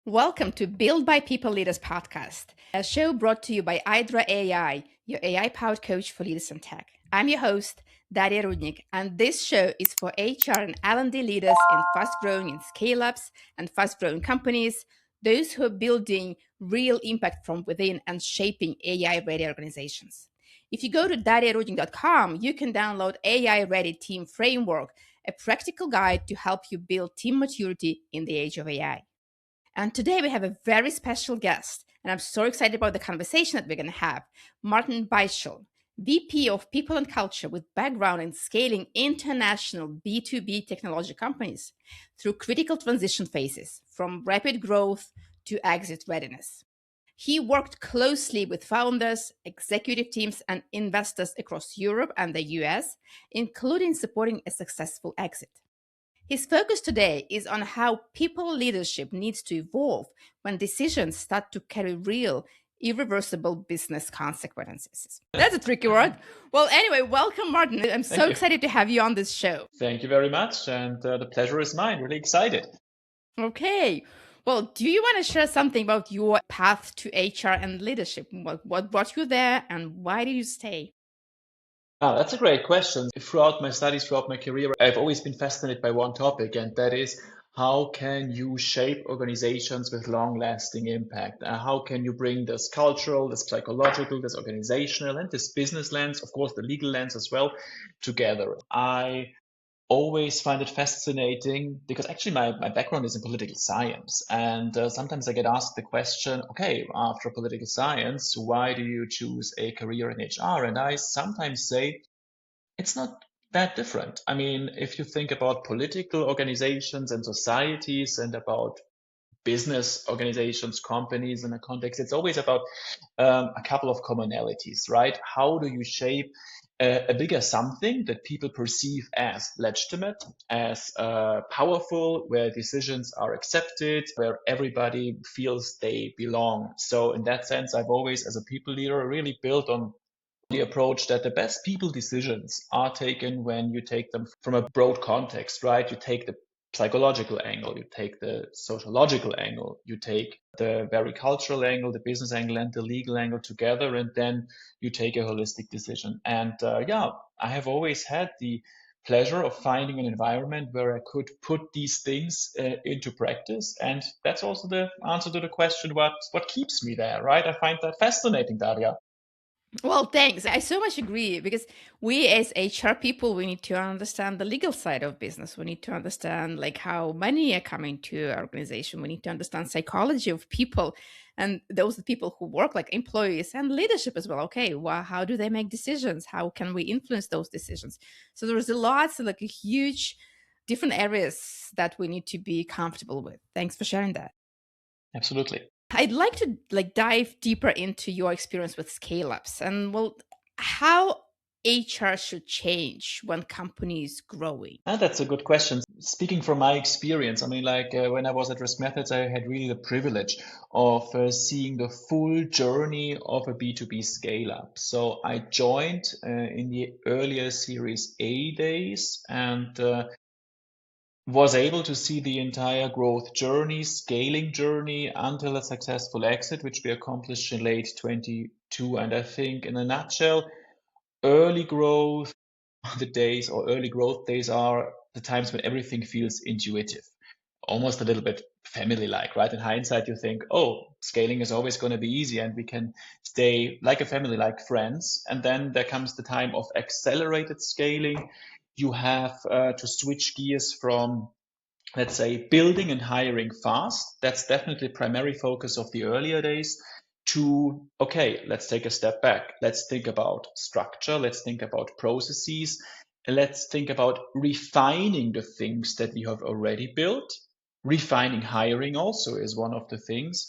Welcome to Build by People Leaders podcast, a show brought to you by Hydra AI, your AI-powered coach for leaders in tech. I'm your host, Daria Rudnik, and this show is for HR and L&D leaders in fast-growing and scale-ups and fast-growing companies, those who are building real impact from within and shaping AI-ready organizations. If you go to dariarudnik.com, you can download AI-ready team framework, a practical guide to help you build team maturity in the age of AI. And today we have a very special guest, and I'm so excited about the conversation that we're going to have. Martin Beischl, VP of People and Culture with background in scaling international B2B technology companies through critical transition phases, from rapid growth to exit readiness. He worked closely with founders, executive teams, and investors across Europe and the US, including supporting a successful exit. His focus today is on how people leadership needs to evolve when decisions start to carry real, irreversible business consequences. That's a tricky word. Well, anyway, welcome, Martin. I'm so excited to have you on this show. Thank you very much. And the pleasure is mine. Really excited. Okay. Well, do you want to share something about your path to HR and leadership? What brought you there and why did you stay? That's a great question. Throughout my studies, throughout my career, I've always been fascinated by one topic, and that is how can you shape organizations with long-lasting impact? How can you bring this cultural, this psychological, this organizational, and this business lens, of course, the legal lens as well, together? I always find it fascinating because actually my background is in political science. And sometimes I get asked the question, okay, after political science, why do you choose a career in HR? And I sometimes say it's not that different. I mean, if you think about political organizations and societies and about business organizations, companies in a context, it's always about a couple of commonalities, right? How do you shape a bigger something that people perceive as legitimate, as powerful, where decisions are accepted, where everybody feels they belong? So in that sense, I've always, as a people leader, really built on the approach that the best people decisions are taken when you take them from a broad context, right? You take the psychological angle, you take the sociological angle, you take the very cultural angle, the business angle, and the legal angle together, and then you take a holistic decision. And yeah, I have always had the pleasure of finding an environment where I could put these things into practice. And that's also the answer to the question, what keeps me there, right? I find that fascinating, Daria. Well, thanks. I so much agree because we as HR people, we need to understand the legal side of business. We need to understand like how money are coming to our organization. We need to understand psychology of people and those people who work like employees and leadership as well. Okay, well, how do they make decisions? How can we influence those decisions? So there's a lot, so like a huge different areas that we need to be comfortable with. Thanks for sharing that. Absolutely. I'd like to like dive deeper into your experience with scale ups and well how HR should change when companies growing. That's a good question. Speaking from my experience, I mean, like when I was at Risk Methods, I had really the privilege of seeing the full journey of a B2B scale up. So I joined in the earlier Series A days and was able to see the entire growth journey, scaling journey until a successful exit, which we accomplished in late 22. And I think in a nutshell, early growth the days or early growth days are the times when everything feels intuitive, almost a little bit family like, right? In hindsight, you think, oh, scaling is always going to be easy and we can stay like a family, like friends. And then there comes the time of accelerated scaling. You have to switch gears from, let's say, building and hiring fast. That's definitely the primary focus of the earlier days. To, okay, let's take a step back. Let's think about structure. Let's think about processes. Let's think about refining the things that we have already built. Refining hiring also is one of the things.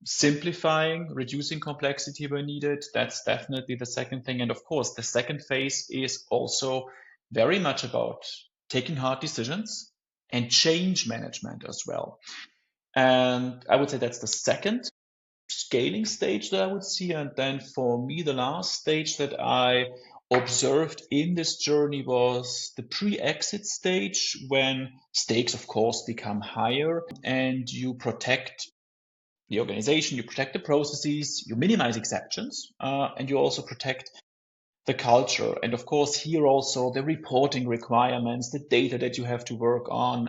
Simplifying, reducing complexity where needed. That's definitely the second thing. And of course, the second phase is also very much about taking hard decisions and change management as well. And I would say that's the second scaling stage that I would see. And then for me, the last stage that I observed in this journey was the pre-exit stage when stakes, of course, become higher and you protect the organization, you protect the processes, you minimize exceptions, and you also protect the culture. And of course, here also the reporting requirements, the data that you have to work on,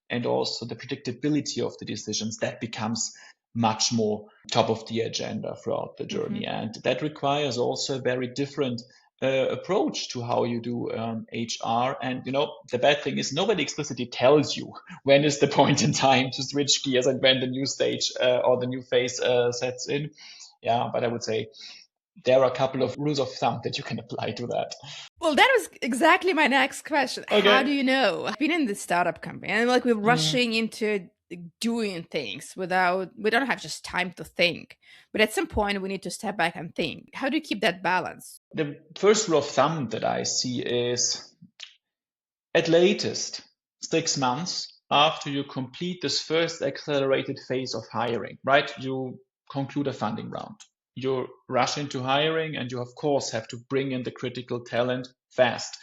and also the predictability of the decisions that becomes much more top of the agenda throughout the journey. And that requires also a very different approach to how you do HR. And the bad thing is nobody explicitly tells you when is the point in time to switch gears and when the new stage or the new phase sets in. Yeah, but I would say there are a couple of rules of thumb that you can apply to that. Well, that was exactly my next question. How do Okay. you know? I've been in the startup company and we're rushing into doing things we don't have just time to think. But at some point we need to step back and think. How do you keep that balance? The first rule of thumb that I see is at latest 6 months after you complete this first accelerated phase of hiring, right? You conclude a funding round. You rush into hiring and you, of course, have to bring in the critical talent fast.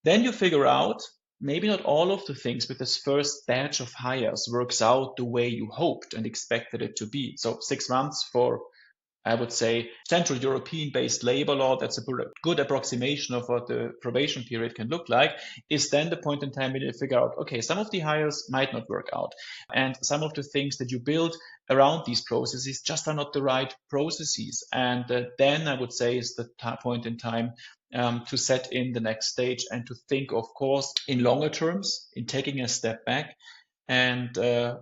Then you figure out maybe not all of the things with this first batch of hires works out the way you hoped and expected it to be. So 6 months for, I would say, Central European based labor law, that's a good approximation of what the probation period can look like, is then the point in time when you figure out, okay, some of the hires might not work out. And some of the things that you build around these processes just are not the right processes. And then I would say is the point in time to set in the next stage and to think, of course, in longer terms, in taking a step back and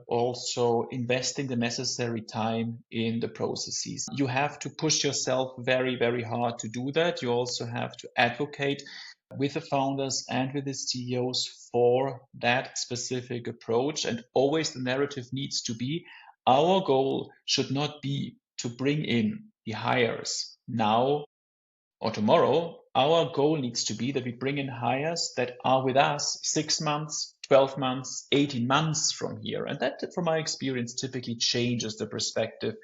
also investing the necessary time in the processes. You have to push yourself very, very hard to do that. You also have to advocate with the founders and with the CEOs for that specific approach. And always the narrative needs to be our goal should not be to bring in the hires now or tomorrow. Our goal needs to be that we bring in hires that are with us 6 months, 12 months, 18 months from here. And that, from my experience, typically changes the perspective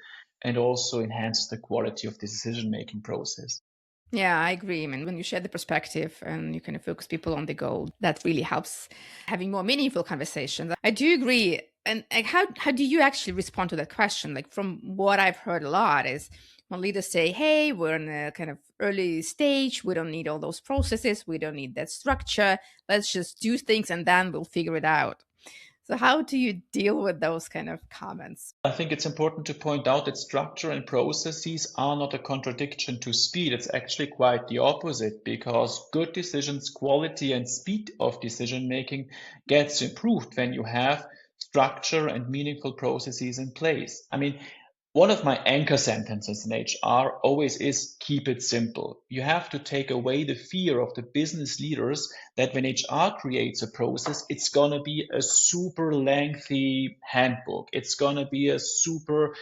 and also enhances the quality of the decision-making process. Yeah, I agree. I mean, when you share the perspective and you kind of focus people on the goal, that really helps having more meaningful conversations. I do agree. And like, how do you actually respond to that question? Like from what I've heard a lot is when leaders say, hey, we're in a kind of early stage. We don't need all those processes. We don't need that structure. Let's just do things and then we'll figure it out. So how do you deal with those kind of comments? I think it's important to point out that structure and processes are not a contradiction to speed. It's actually quite the opposite, because good decisions, quality and speed of decision making gets improved when you have structure and meaningful processes in place. I mean, one of my anchor sentences in HR always is keep it simple. You have to take away the fear of the business leaders that when HR creates a process, it's going to be a super lengthy handbook. It's going to be a super,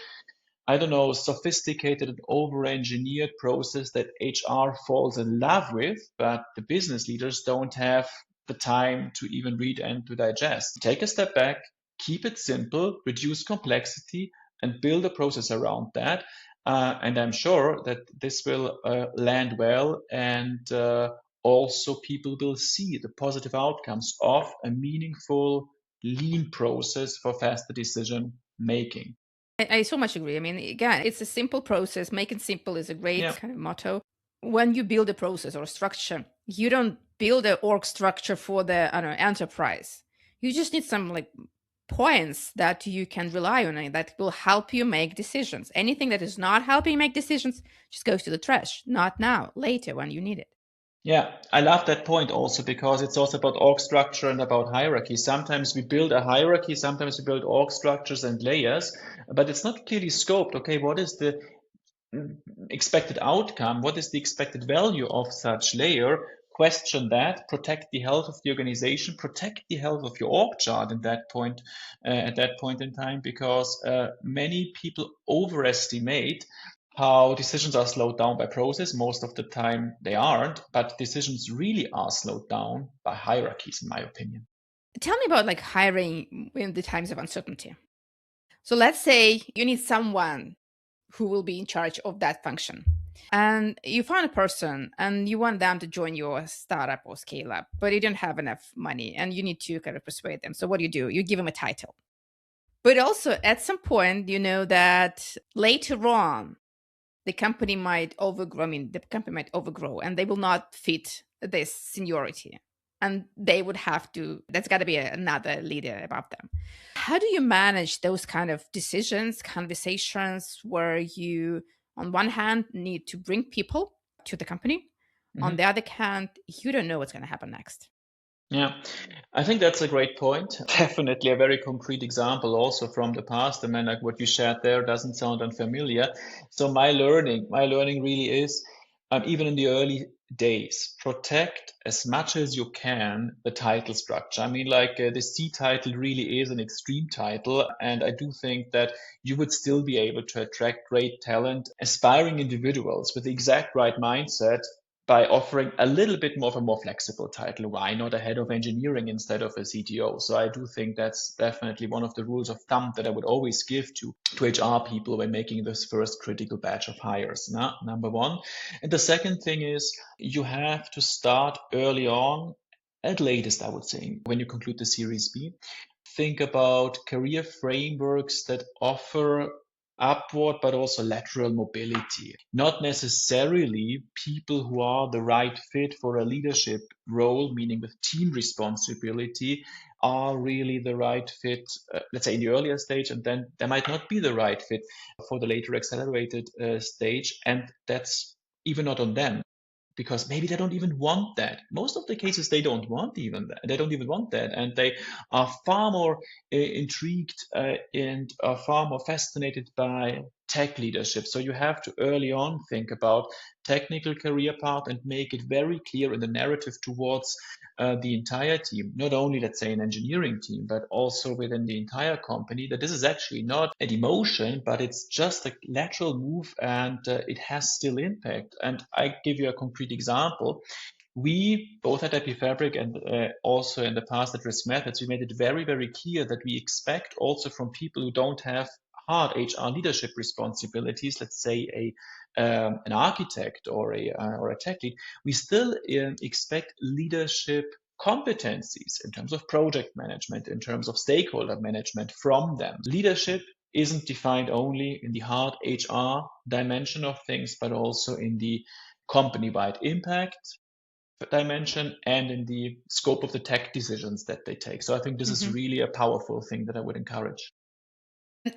I don't know, sophisticated and over-engineered process that HR falls in love with, but the business leaders don't have the time to even read and to digest. Take a step back, keep it simple, reduce complexity, and build a process around that. And I'm sure that this will land well, and also people will see the positive outcomes of a meaningful, lean process for faster decision making. I so much agree. I mean, again, it's a simple process. Make it simple is a great Yeah. kind of motto. When you build a process or a structure, you don't build an org structure for the enterprise. You just need some like points that you can rely on and that will help you make decisions. Anything that is not helping you make decisions just goes to the trash. Not now, later when you need it. Yeah, I love that point also, because it's also about org structure and about hierarchy. Sometimes we build a hierarchy, sometimes we build org structures and layers, but it's not clearly scoped. Okay, what is the expected outcome? What is the expected value of such layer? Question that, protect the health of the organization, protect the health of your org chart at that point in time, because many people overestimate how decisions are slowed down by process. Most of the time they aren't, but decisions really are slowed down by hierarchies, in my opinion. Tell me about like hiring in the times of uncertainty. So let's say you need someone who will be in charge of that function. And you find a person and you want them to join your startup or scale up, but you don't have enough money and you need to kind of persuade them. So what do? You give them a title. But also at some point, you know that later on, the company might overgrow. I mean, the company might overgrow and they will not fit this seniority. And they would have to, that's got to be another leader above them. How do you manage those kind of decisions, conversations where you, on one hand, need to bring people to the company? On Mhm. the other hand, you don't know what's going to happen next. Yeah, I think that's a great point. Definitely a very concrete example also from the past. I mean, like what you shared there doesn't sound unfamiliar. So my learning really is, even in the early days, protect as much as you can the title structure. I mean, like the C title really is an extreme title, and I do think that you would still be able to attract great talent, aspiring individuals with the exact right mindset by offering a little bit more of a more flexible title. Why not a head of engineering instead of a CTO? So I do think that's definitely one of the rules of thumb that I would always give to HR people when making this first critical batch of hires. Number one. And the second thing is you have to start early on, at latest, I would say, when you conclude the Series B. Think about career frameworks that offer upward but also lateral mobility. Not necessarily people who are the right fit for a leadership role, meaning with team responsibility, are really the right fit, let's say in the earlier stage, and then they might not be the right fit for the later accelerated stage. And that's even not on them, because maybe they don't even want that. Most of the cases they don't want even that. They don't even want that, and they are far more intrigued and are far more fascinated by tech leadership. So you have to early on think about technical career path and make it very clear in the narrative towards the entire team, not only let's say an engineering team, but also within the entire company, that this is actually not a demotion, but it's just a lateral move, and it has still impact. And I give you a concrete example. We both at Epifabric and also in the past at Risk Methods, we made it very, very clear that we expect also from people who don't have hard HR leadership responsibilities, let's say an architect or a tech lead, we still expect leadership competencies in terms of project management, in terms of stakeholder management from them. Leadership isn't defined only in the hard HR dimension of things, but also in the company-wide impact dimension and in the scope of the tech decisions that they take. So I think this is Mhm. really a powerful thing that I would encourage.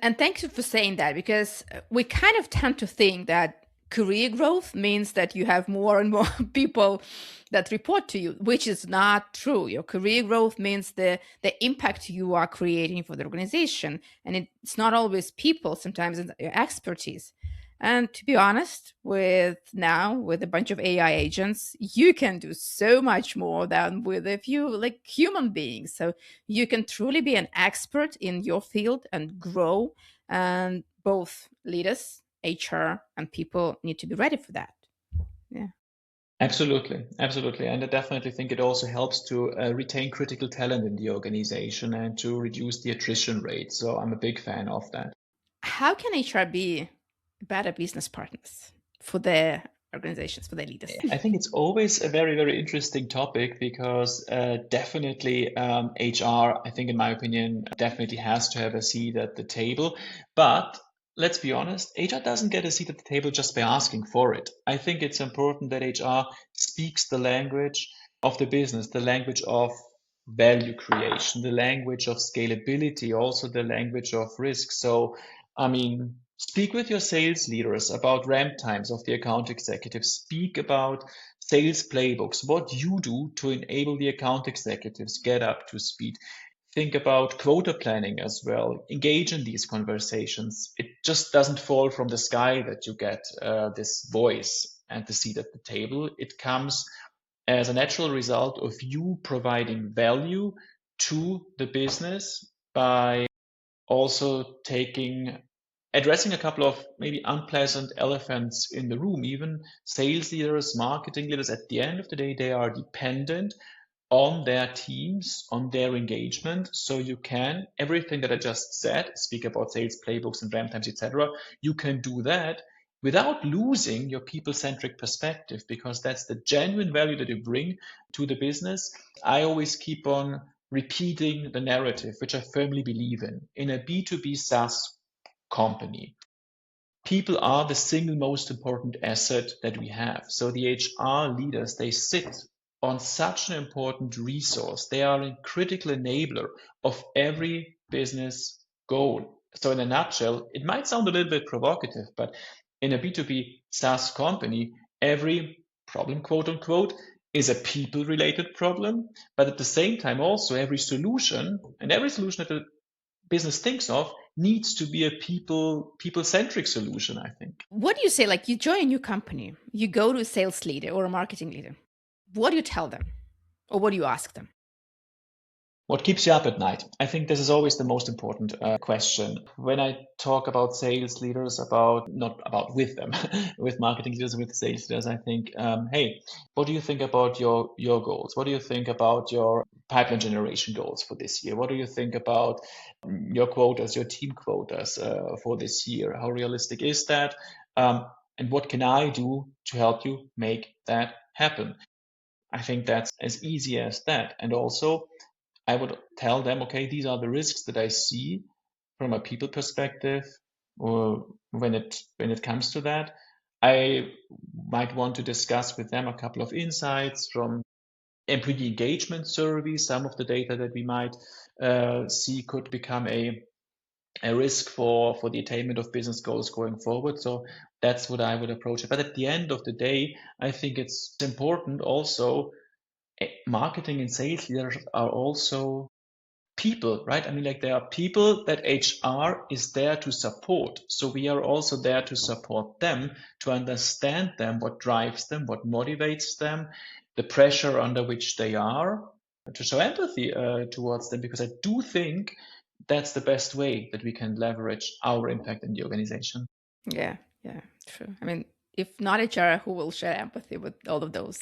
And thank you for saying that, because we kind of tend to think that career growth means that you have more and more people that report to you, which is not true. Your career growth means the impact you are creating for the organization. And it's not always people, sometimes it's your expertise. And to be honest, with a bunch of AI agents, you can do so much more than with a few like human beings. So you can truly be an expert in your field and grow, and both leaders, HR, and people need to be ready for that. Yeah. Absolutely, absolutely. And I definitely think it also helps to retain critical talent in the organization and to reduce the attrition rate. So I'm a big fan of that. How can HR be better business partners for their organizations, for their leaders? I think it's always a very, very interesting topic because definitely HR, I think, in my opinion, definitely has to have a seat at the table. But let's be honest, HR doesn't get a seat at the table just by asking for it. I think it's important that HR speaks the language of the business, the language of value creation, the language of scalability, also the language of risk. So, I mean, speak with your sales leaders about ramp times of the account executives. Speak about sales playbooks, what you do to enable the account executives get up to speed. Think about quota planning as well. Engage in these conversations. It just doesn't fall from the sky that you get this voice and the seat at the table. It comes as a natural result of you providing value to the business by also addressing a couple of maybe unpleasant elephants in the room. Even sales leaders, marketing leaders, at the end of the day, they are dependent on their teams, on their engagement. So you can, everything that I just said, speak about sales playbooks and ramp times, etc. You can do that without losing your people-centric perspective, because that's the genuine value that you bring to the business. I always keep on repeating the narrative, which I firmly believe in. In a B2B SaaS company, people are the single most important asset that we have. So the HR leaders, they sit on such an important resource. They are a critical enabler of every business goal. So in a nutshell, it might sound a little bit provocative, but in a B2B SaaS company, every problem, quote unquote, is a people related problem. But at the same time, also every solution that the business thinks of needs to be a people centric solution, I think. What do you say? Like, you join a new company, you go to a sales leader or a marketing leader. What do you tell them? Or what do you ask them? What keeps you up at night? I think this is always the most important question. When I talk about sales leaders, not about with them, with marketing leaders, with sales leaders, I think, hey, what do you think about your goals? What do you think about your pipeline generation goals for this year? What do you think about your quotas, your team quotas for this year? How realistic is that? And what can I do to help you make that happen? I think that's as easy as that. And also, I would tell them, okay, these are the risks that I see from a people perspective, or when it comes to that. I might want to discuss with them a couple of insights from employee engagement surveys. Some of the data that we might see could become a risk for the attainment of business goals going forward. So that's what I would approach it. But at the end of the day, I think it's important also, marketing and sales leaders are also people, right? I mean, like, there are people that HR is there to support. So we are also there to support them, to understand them, what drives them, what motivates them, the pressure under which they are, to show empathy towards them, because I do think that's the best way that we can leverage our impact in the organization. Yeah, yeah, true. I mean, if not HR, who will share empathy with all of those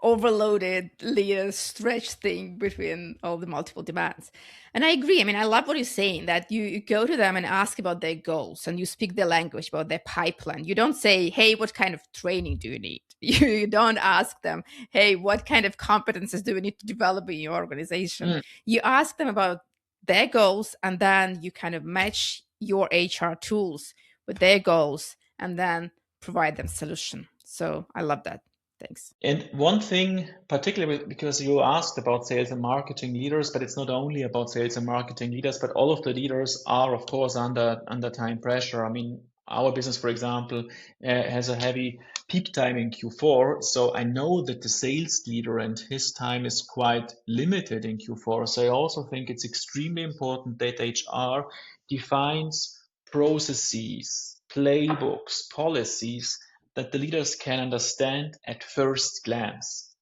overloaded leaders stretched thing between all the multiple demands? And I agree. I mean, I love what you're saying, that you go to them and ask about their goals and you speak their language about their pipeline. You don't say, hey, what kind of training do you need? You don't ask them, hey, what kind of competences do we need to develop in your organization? Mm. You ask them about their goals, and then you kind of match your HR tools with their goals and then provide them solution. So I love that. Thanks. And one thing, particularly because you asked about sales and marketing leaders, but it's not only about sales and marketing leaders, but all of the leaders are, of course, under time pressure. I mean, our business, for example, has a heavy peak time in Q4. So I know that the sales leader and his time is quite limited in Q4. So I also think it's extremely important that HR defines processes, playbooks, policies that the leaders can understand at first glance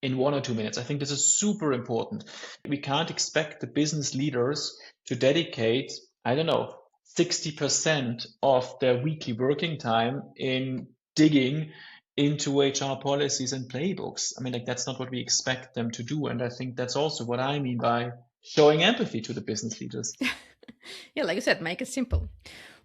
in 1 or 2 minutes. I think this is super important. We can't expect the business leaders to dedicate, I don't know, 60% of their weekly working time in digging into HR policies and playbooks. I mean, like, that's not what we expect them to do. And I think that's also what I mean by showing empathy to the business leaders. Yeah, like you said, make it simple.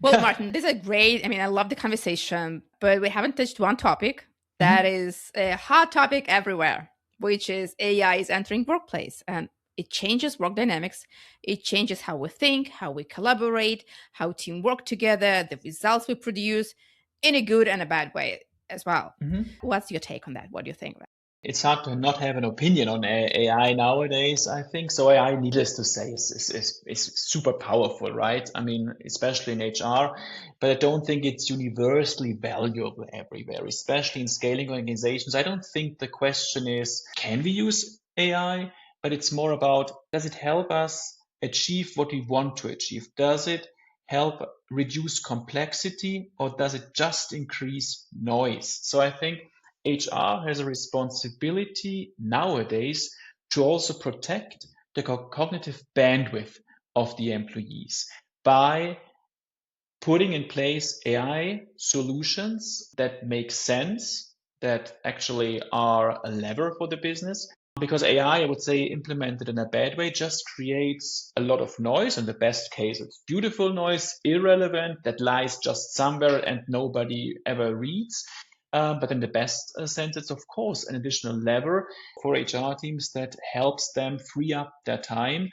Well, Martin, this is a great, I mean, I love the conversation, but we haven't touched one topic that is a hot topic everywhere, which is AI is entering workplace, and it changes work dynamics. It changes how we think, how we collaborate, how team work together, the results we produce, in a good and a bad way as well. What's your take on that? What do you think? It's hard to not have an opinion on AI nowadays, I think. So AI, needless to say, is super powerful, right? I mean, especially in HR, but I don't think it's universally valuable everywhere, especially in scaling organizations. I don't think the question is, can we use AI? But it's more about, does it help us achieve what we want to achieve? Does it help reduce complexity, or does it just increase noise? So I think HR has a responsibility nowadays to also protect the cognitive bandwidth of the employees by putting in place AI solutions that make sense, that actually are a lever for the business. Because AI, I would say, implemented in a bad way, just creates a lot of noise. In the best case, it's beautiful noise, irrelevant, that lies just somewhere and nobody ever reads. But in the best sense, it's of course an additional lever for HR teams that helps them free up their time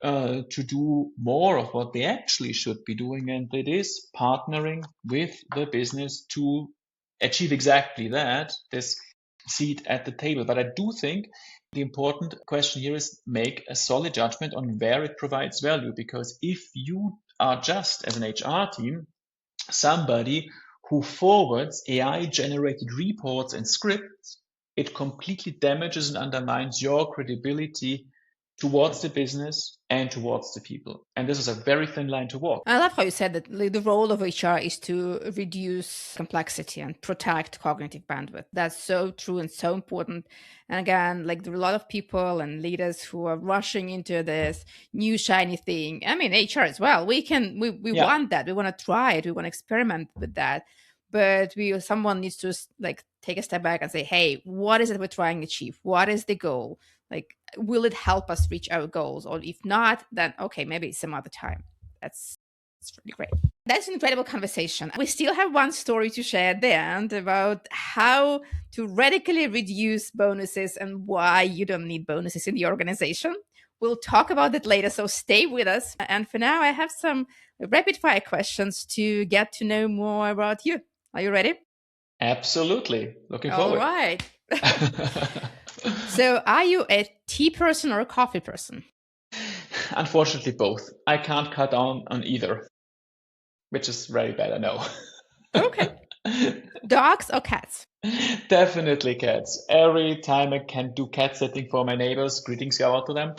to do more of what they actually should be doing, and it is partnering with the business to achieve exactly that, this seat at the table. But I do think the important question here is make a solid judgment on where it provides value, because if you are just as an HR team somebody who forwards AI generated reports and scripts, it completely damages and undermines your credibility towards the business and towards the people. And this is a very thin line to walk. I love how you said that the role of HR is to reduce complexity and protect cognitive bandwidth. That's so true and so important. And again, like there are a lot of people and leaders who are rushing into this new shiny thing. I mean, HR as well. We Yeah. want that. We want to try it. We want to experiment with that. But someone needs to like take a step back and say, hey, what is it we're trying to achieve? What is the goal? Like, will it help us reach our goals? Or if not, then okay, maybe some other time. That's really great. That's an incredible conversation. We still have one story to share at the end about how to radically reduce bonuses and why you don't need bonuses in the organization. We'll talk about it later, so stay with us. And for now, I have some rapid fire questions to get to know more about you. Are you ready? Absolutely. Looking All forward. right. So, are you a tea person or a coffee person? Unfortunately, both. I can't cut down on either, which is very bad, I know. Okay. Dogs or cats? Definitely cats. Every time I can do cat sitting for my neighbors, greetings go out to them,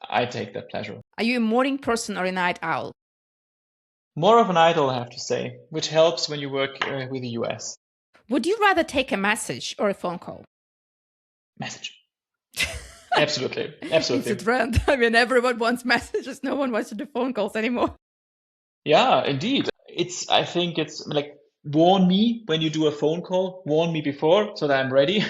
I take that pleasure. Are you a morning person or a night owl? More of an idol, I have to say, which helps when you work with the US. Would you rather take a message or a phone call? Message. Absolutely. It's Absolutely. a trend. I mean, everyone wants messages. No one wants to do phone calls anymore. Yeah, indeed. I think it's like, warn me when you do a phone call, warn me before so that I'm ready.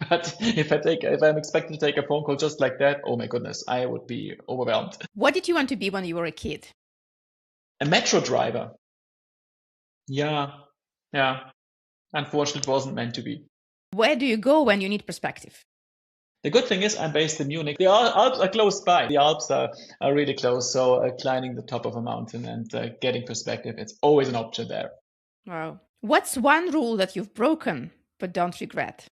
But if I'm expected to take a phone call just like that, oh my goodness, I would be overwhelmed. What did you want to be when you were a kid? A metro driver. Yeah. Yeah. Unfortunately, it wasn't meant to be. Where do you go when you need perspective? The good thing is I'm based in Munich. The Alps are close by. The Alps are really close. So climbing the top of a mountain and getting perspective, it's always an option there. Wow. What's one rule that you've broken but don't regret?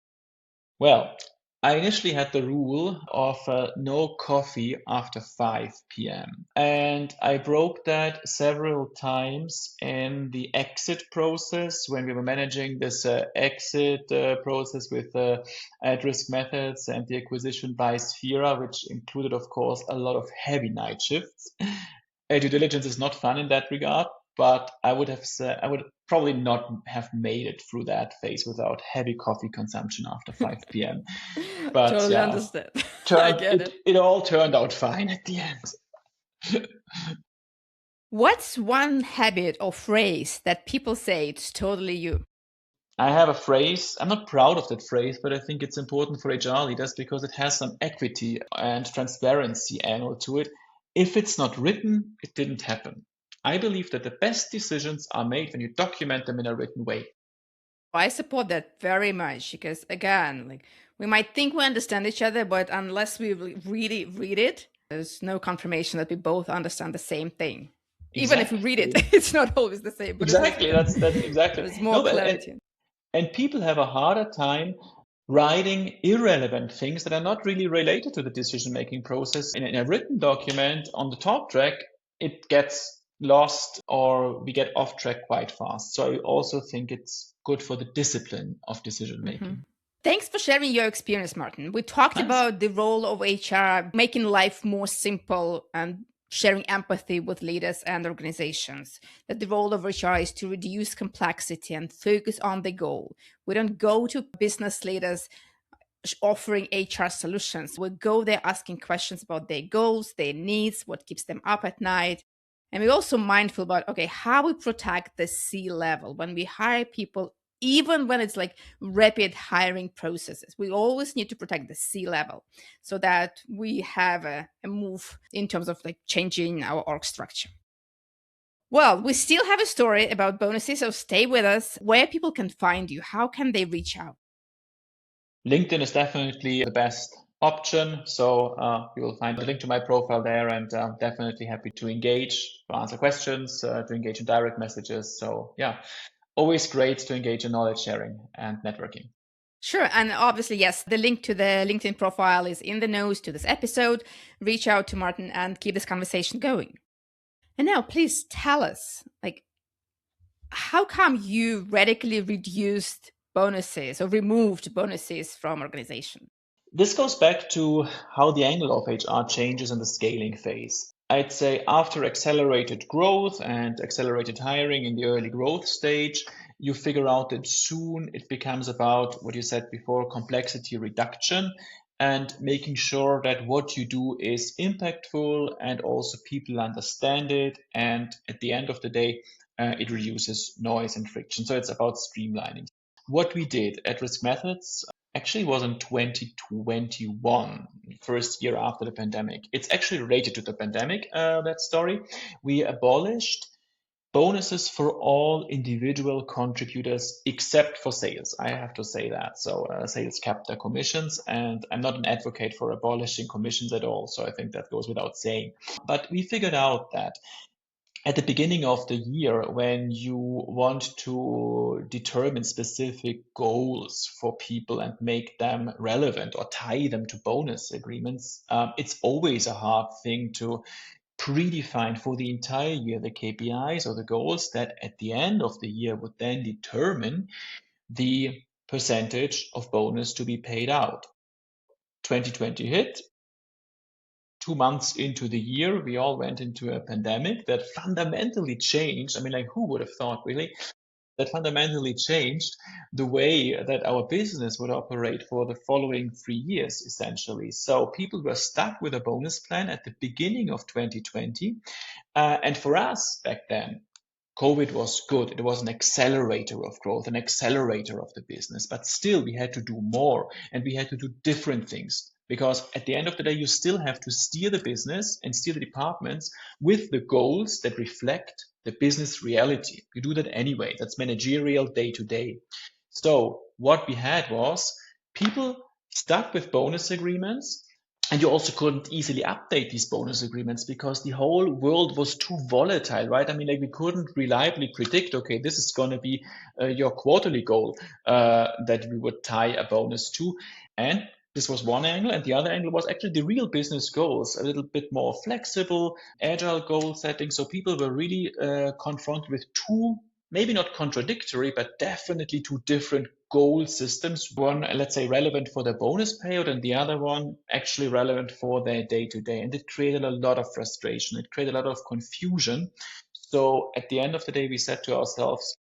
Well, I initially had the rule of no coffee after 5 p.m. And I broke that several times in the exit process when we were managing this exit process with at-risk methods and the acquisition by Sphera, which included, of course, a lot of heavy night shifts. Due diligence is not fun in that regard, but I would probably not have made it through that phase without heavy coffee consumption after 5 p.m. But Totally yeah, understand. I get it. it all turned out fine at the end. What's one habit or phrase that people say it's totally you? I have a phrase. I'm not proud of that phrase, but I think it's important for HR leaders because it has some equity and transparency angle to it. If it's not written, it didn't happen. I believe that the best decisions are made when you document them in a written way. I support that very much because, again, like we might think we understand each other, but unless we really read it, there's no confirmation that we both understand the same thing. Even if we read it, it's not always the same. But exactly, that's exactly. There's more clarity. And people have a harder time writing irrelevant things that are not really related to the decision-making process. In a written document on the talk track, it gets lost or we get off track quite fast. So I also think it's good for the discipline of decision-making. Mm-hmm. Thanks for sharing your experience, Martin. We talked about the role of HR, making life more simple and sharing empathy with leaders and organizations. That the role of HR is to reduce complexity and focus on the goal. We don't go to business leaders offering HR solutions. We go there asking questions about their goals, their needs, what keeps them up at night. And we're also mindful about, okay, how we protect the C-level when we hire people, even when it's like rapid hiring processes. We always need to protect the C-level so that we have a move in terms of like changing our org structure. Well, we still have a story about bonuses, so stay with us. Where people can find you, how can they reach out? LinkedIn is definitely the best option. So you will find the link to my profile there, and definitely happy to engage, to answer questions, to engage in direct messages. So yeah, always great to engage in knowledge sharing and networking. Sure. And obviously, yes, the link to the LinkedIn profile is in the notes to this episode. Reach out to Martin and keep this conversation going. And now, please tell us, like, how come you radically reduced bonuses or removed bonuses from organization? This goes back to how the angle of HR changes in the scaling phase. I'd say after accelerated growth and accelerated hiring in the early growth stage, you figure out that soon it becomes about what you said before, complexity reduction and making sure that what you do is impactful and also people understand it. And at the end of the day, it reduces noise and friction. So it's about streamlining. What we did at Risk Methods actually was in 2021, first year after the pandemic. It's actually related to the pandemic, that story. We abolished bonuses for all individual contributors except for sales. I have to say that. So sales kept their commissions, and I'm not an advocate for abolishing commissions at all. So I think that goes without saying. But we figured out that at the beginning of the year, when you want to determine specific goals for people and make them relevant or tie them to bonus agreements, it's always a hard thing to predefine for the entire year the KPIs or the goals that at the end of the year would then determine the percentage of bonus to be paid out. 2020 hit, 2 months into the year, we all went into a pandemic that fundamentally changed. I mean, like, who would have thought, really? That fundamentally changed the way that our business would operate for the following 3 years, essentially. So people were stuck with a bonus plan at the beginning of 2020. And for us back then, COVID was good. It was an accelerator of growth, an accelerator of the business. But still, we had to do more and we had to do different things because at the end of the day, you still have to steer the business and steer the departments with the goals that reflect the business reality. You do that anyway. That's managerial day to day. So what we had was people stuck with bonus agreements, and you also couldn't easily update these bonus agreements because the whole world was too volatile, right? I mean, like, we couldn't reliably predict, okay, this is going to be your quarterly goal that we would tie a bonus to. And this was one angle. And the other angle was actually the real business goals, a little bit more flexible, agile goal setting. So people were really confronted with two, maybe not contradictory, but definitely two different goal systems. One, let's say, relevant for the bonus payout, and the other one actually relevant for their day to day. And it created a lot of frustration. It created a lot of confusion. So at the end of the day, we said to ourselves,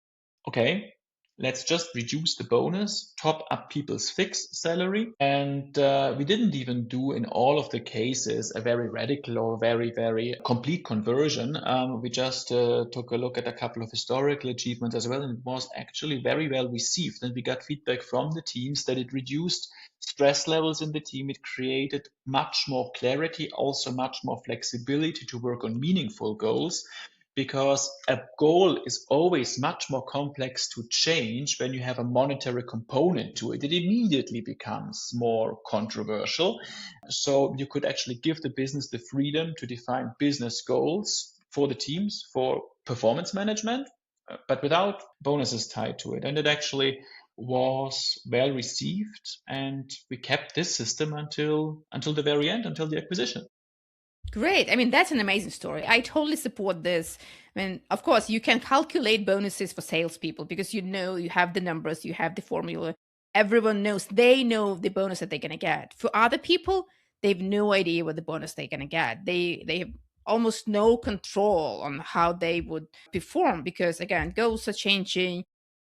okay, let's just reduce the bonus, top up people's fixed salary. And we didn't even do in all of the cases a very radical or very, very complete conversion. We just took a look at a couple of historical achievements as well, and it was actually very well received. And we got feedback from the teams that it reduced stress levels in the team. It created much more clarity, also much more flexibility to work on meaningful goals, because a goal is always much more complex to change when you have a monetary component to it. It immediately becomes more controversial. So you could actually give the business the freedom to define business goals for the teams, for performance management, but without bonuses tied to it. And it actually was well received, and we kept this system until the very end, until the acquisition. Great. I mean, that's an amazing story. I totally support this. I mean, of course, you can calculate bonuses for salespeople because you have the numbers, you have the formula. Everyone knows, they know the bonus that they're going to get. For other people, they have no idea what the bonus they're going to get. They have almost no control on how they would perform because, again, goals are changing,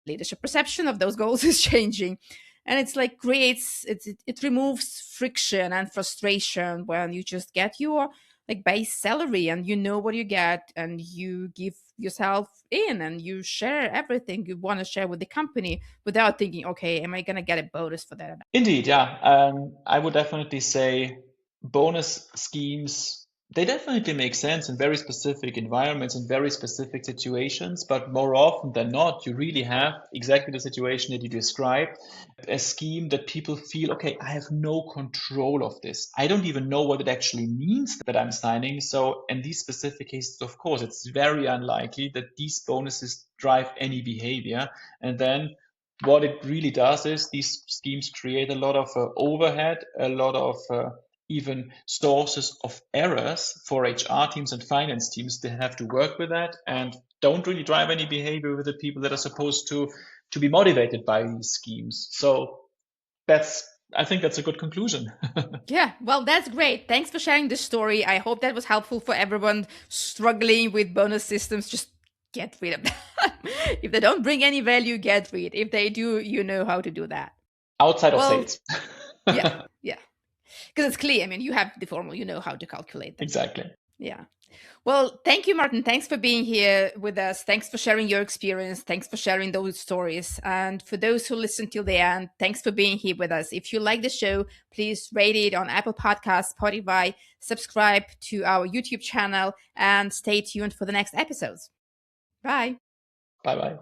leadership perception of those goals is changing, and it's like it removes friction and frustration when you just get your like base salary and you know what you get and you give yourself in and you share everything you want to share with the company without thinking, okay, am I going to get a bonus for that? Indeed, yeah. I would definitely say bonus schemes They definitely make sense in very specific environments, in very specific situations, but more often than not, you really have exactly the situation that you described, a scheme that people feel, okay, I have no control of this. I don't even know what it actually means that I'm signing. So in these specific cases, of course, it's very unlikely that these bonuses drive any behavior. And then what it really does is these schemes create a lot of overhead, a lot of even sources of errors for HR teams and finance teams. They have to work with that and don't really drive any behavior with the people that are supposed to be motivated by these schemes. So I think that's a good conclusion. Yeah, well, that's great. Thanks for sharing this story. I hope that was helpful for everyone struggling with bonus systems. Just get rid of them. If they don't bring any value, get rid. If they do, you know how to do that. Outside of Well, sales. yeah, yeah. Because it's clear. I mean, you have the formula, you know how to calculate them. Exactly. Yeah. Well, thank you, Martin. Thanks for being here with us. Thanks for sharing your experience. Thanks for sharing those stories. And for those who listened till the end, thanks for being here with us. If you like the show, please rate it on Apple Podcasts, Spotify, subscribe to our YouTube channel, and stay tuned for the next episodes. Bye. Bye bye.